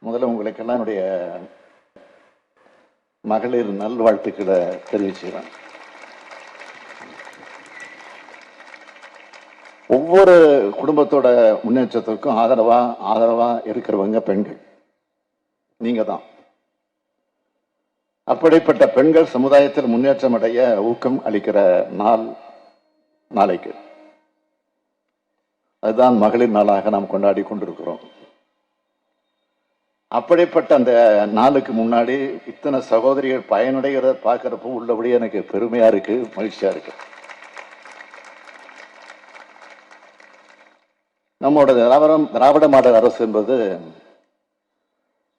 முதல்ல உங்களுக்கெல்லாம் என்னுடைய மகளிர் நல்வாழ்த்துக்களை தெரிவிச்சுக்கிறேன். ஒவ்வொரு குடும்பத்தோட முன்னேற்றத்திற்கும் ஆதரவா இருக்கிறவங்க பெண்கள் நீங்க தான். அப்படிப்பட்ட பெண்கள் சமுதாயத்தில் முன்னேற்றம் அடைய ஊக்கம் அளிக்கிற நாள் நாளைக்கு. அதுதான் மகளிர் நாளாக நாம் கொண்டாடி கொண்டிருக்கிறோம். அப்படிப்பட்ட அந்த நாளுக்கு முன்னாடி இத்தனை சகோதரிகள் பயனடைகிறத பார்க்கிறப்போ உள்ளபடியே எனக்கு பெருமையா இருக்கு, மகிழ்ச்சியா இருக்கு. நம்மோட திராவிட மாடல் அரசு என்பது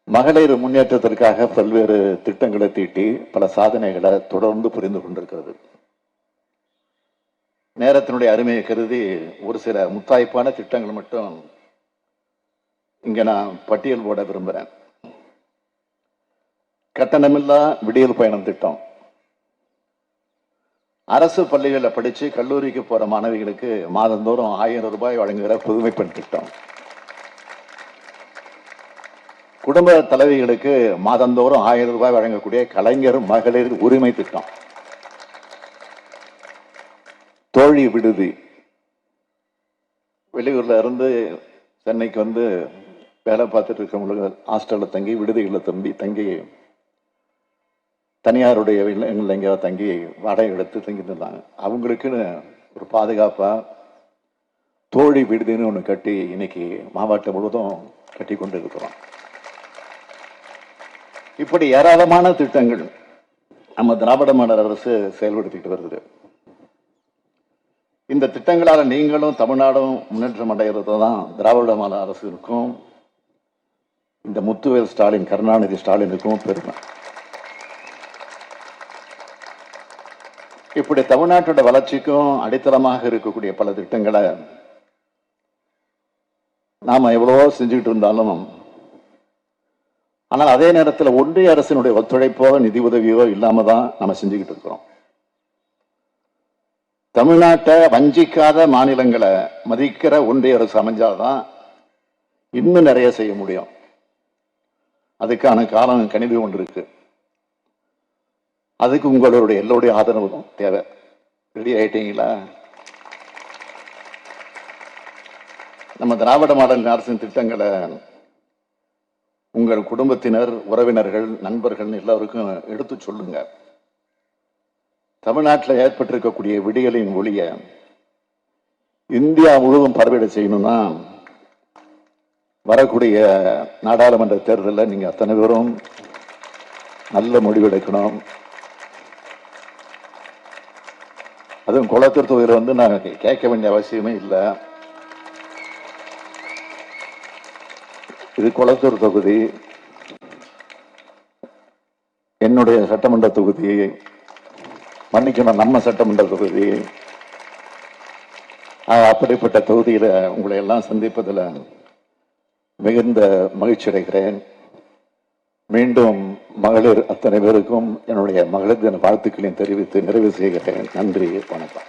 மகளிர் முன்னேற்றத்திற்காக பல்வேறு திட்டங்களை தீட்டி பல சாதனைகளை தொடர்ந்து புரிந்து கொண்டிருக்கிறது. நேரத்தினுடைய அருமையை கருதி ஒரு சில முத்தாய்ப்பான திட்டங்கள் மட்டும் இங்க நான் பட்டியல் போட விரும்புறேன். கட்டணமில்லா விடியல் பயணம் திட்டம். அரசு பள்ளிகளில் படிச்சு கல்லூரிக்கு போற மாணவிகளுக்கு மாதந்தோறும் 1000 ரூபாய் வழங்குகிற புதுமை பெண் திட்டம். குடும்ப தலைவிகளுக்கு மாதந்தோறும் 1000 ரூபாய் வழங்கக்கூடிய கலைஞர் மகளிர் உரிமை திட்டம். தோழி விடுதி. வெளியூர்ல இருந்து சென்னைக்கு வந்து வேலை பார்த்துட்டு இருக்கவங்களுக்கு ஹாஸ்டலில் தங்கி விடுதிகளில் தங்கி தனியாருடைய இல்லங்களில் எங்கேயாவது தங்கி வாடகை எடுத்து தங்கி இருந்தாங்க. அவங்களுக்குன்னு ஒரு பாதுகாப்பா தோழி விடுதின்னு ஒன்று கட்டி இன்னைக்கு மாவட்டம் முழுவதும் கட்டி கொண்டு இருக்கிறோம். இப்படி ஏராளமான திட்டங்கள் நம்ம திராவிட மாடல் அரசு செயல்படுத்திட்டு வருது. இந்த திட்டங்களால் நீங்களும் தமிழ்நாடும் முன்னேற்றம் அடைகிறது தான் திராவிட மாடல் அரசுக்கும் இந்த முத்துவேல் ஸ்டாலின் கருணாநிதி ஸ்டாலினுக்கும் பெருமை. இப்படி தமிழ்நாட்டோட வளர்ச்சிக்கும் அடித்தளமாக இருக்கக்கூடிய பல திட்டங்களை நாம எவ்வளவோ செஞ்சுக்கிட்டு இருந்தாலும், ஆனால் அதே நேரத்தில் ஒன்றிய அரசினுடைய ஒத்துழைப்போ நிதி உதவியோ இல்லாம தான் நம்ம செஞ்சுக்கிட்டு இருக்கிறோம். தமிழ்நாட்டை வஞ்சிக்காத மாநிலங்களை மதிக்கிற ஒன்றிய அரசு அமைஞ்சால்தான் இன்னும் நிறைய செய்ய முடியும். அதுக்கான காலம் கணிது கொண்டு இருக்கு. அதுக்கு உங்களுடைய எல்லோருடைய ஆதரவு தேவை. ரெடி ஆயிட்டீங்களா? நம்ம திராவிட மாடல் அரசின் திட்டங்களை உங்கள் குடும்பத்தினர், உறவினர்கள், நண்பர்கள் எல்லாருக்கும் எடுத்து சொல்லுங்க. தமிழ்நாட்டில் ஏற்பட்டிருக்கக்கூடிய விடியலின் ஒளிய இந்தியா முழுவதும் பரவிட செய்யணும்னா வரக்கூடிய நாடாளுமன்ற தேர்தலில் நீங்க அத்தனை பேரும் நல்ல முடிவெடுக்கணும். அதுவும் குளத்தூர் தொகுதியில் வந்து நாங்க கேட்க வேண்டிய அவசியமே இல்லை. இது குளத்தூர் தொகுதி, என்னுடைய சட்டமன்ற தொகுதி, மன்னிக்கணும் நம்ம சட்டமன்ற தொகுதி. அப்படிப்பட்ட தொகுதியில உங்களை எல்லாம் சந்திப்பதில் மிகுந்த மகிழ்ச்சி அடைகிறேன். மீண்டும் மகளிர் அத்தனை பேருக்கும் என்னுடைய மகளிர் தின வாழ்த்துக்களையும் தெரிவித்து நிறைவு செய்கிறேன். நன்றி, வணக்கம்.